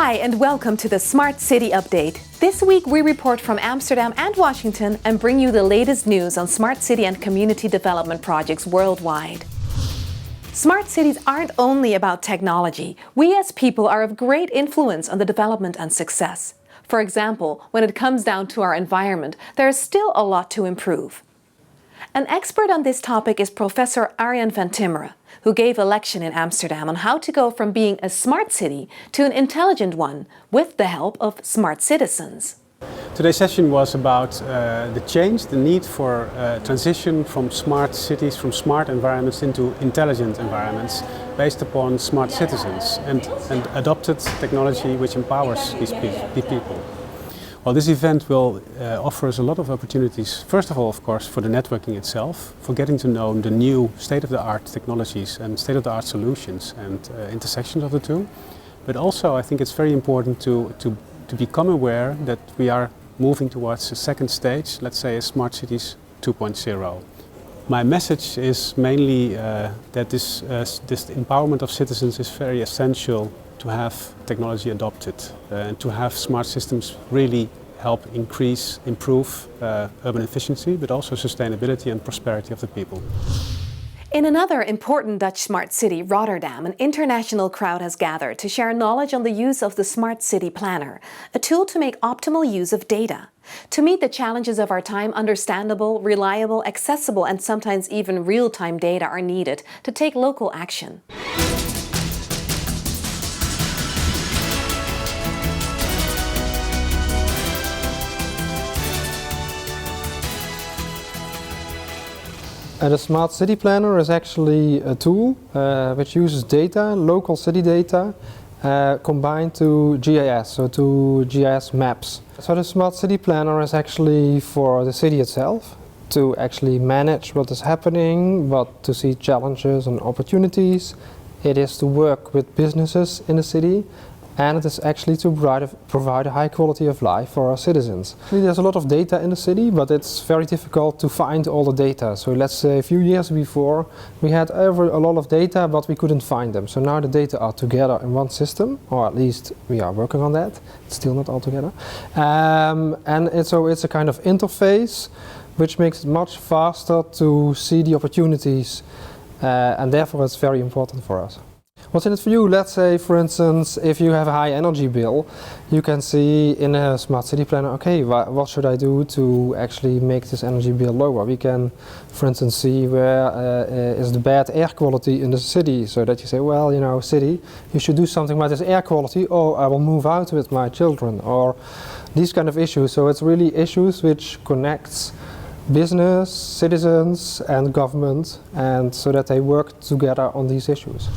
Hi and welcome to the Smart City Update. This week we report from Amsterdam and Washington and bring you the latest news on smart city and community development projects worldwide. Smart cities aren't only about technology. We as people are of great influence on the development and success. For example, when it comes down to our environment, there is still a lot to improve. An expert on this topic is Professor Arjan van Timmeren, who gave a lecture in Amsterdam on how to go from being a smart city to an intelligent one with the help of smart citizens. Today's session was about the need for transition from smart cities, from smart environments into intelligent environments based upon smart citizens and adopted technology which empowers these people. Well, this event will offer us a lot of opportunities. First of all, of course, for the networking itself, for getting to know the new state-of-the-art technologies and state-of-the-art solutions and intersections of the two. But also, I think it's very important to become aware that we are moving towards a second stage, let's say a Smart Cities 2.0. My message is mainly that this empowerment of citizens is very essential to have technology adopted and to have smart systems really help improve urban efficiency, but also sustainability and prosperity of the people. In another important Dutch smart city, Rotterdam, an international crowd has gathered to share knowledge on the use of the Smart City Planner, a tool to make optimal use of data. To meet the challenges of our time, understandable, reliable, accessible, and sometimes even real-time data are needed to take local action. The Smart City Planner is actually a tool which uses data, local city data, combined to GIS, so to GIS maps. So the Smart City Planner is actually for the city itself, to actually manage what is happening, but to see challenges and opportunities. It is to work with businesses in the city, and it is actually to provide a high quality of life for our citizens. There's a lot of data in the city, but it's very difficult to find all the data. So let's say a few years before, we had a lot of data, but we couldn't find them. So now the data are together in one system, or at least we are working on that. It's still not all together. So it's a kind of interface which makes it much faster to see the opportunities, and therefore it's very important for us. What's in it for you? Let's say, for instance, if you have a high energy bill, you can see in a Smart City Planner, okay, what should I do to actually make this energy bill lower? We can, for instance, see where is the bad air quality in the city, so that you say, well, you know, city, you should do something about this air quality, or I will move out with my children, or these kind of issues. So it's really issues which connects business, citizens and government, and so that they work together on these issues.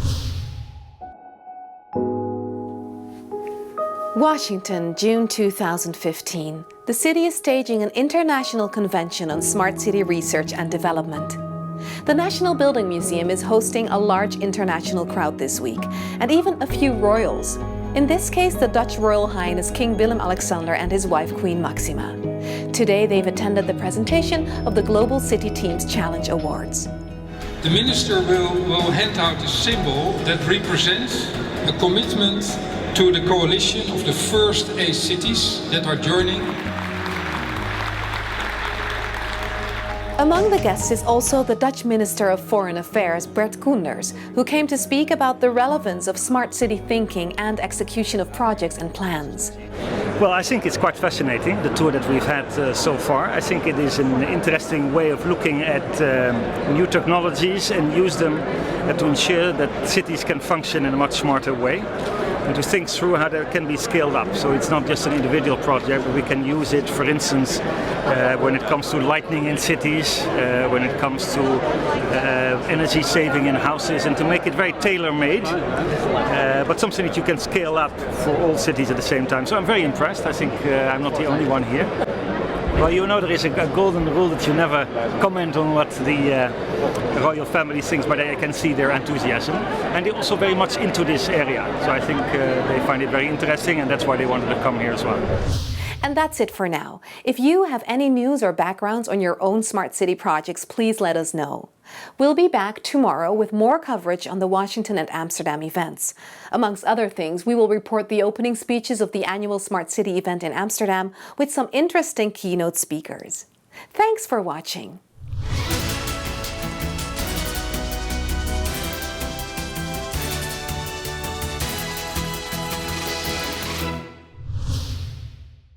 Washington, June 2015. The city is staging an international convention on smart city research and development. The National Building Museum is hosting a large international crowd this week, and even a few royals. In this case, the Dutch Royal Highness King Willem-Alexander and his wife Queen Maxima. Today they've attended the presentation of the Global City Teams Challenge Awards. The minister will hand out a symbol that represents a commitment to the coalition of the first 8 cities that are joining. Among the guests is also the Dutch Minister of Foreign Affairs, Bert Koenders, who came to speak about the relevance of smart city thinking and execution of projects and plans. Well, I think it's quite fascinating, the tour that we've had so far. I think it is an interesting way of looking at new technologies and use them to ensure that cities can function in a much smarter way, and to think through how they can be scaled up. So it's not just an individual project, but we can use it, for instance, when it comes to lighting in cities, when it comes to energy saving in houses, and to make it very tailor-made, but something that you can scale up for all cities at the same time. So I'm very impressed. I think I'm not the only one here. Well, you know, there is a golden rule that you never comment on what the royal family thinks, but I can see their enthusiasm. And they're also very much into this area. So I think they find it very interesting, and that's why they wanted to come here as well. And that's it for now. If you have any news or backgrounds on your own smart city projects, please let us know. We'll be back tomorrow with more coverage on the Washington and Amsterdam events. Amongst other things, we will report the opening speeches of the annual Smart City event in Amsterdam with some interesting keynote speakers. Thanks for watching.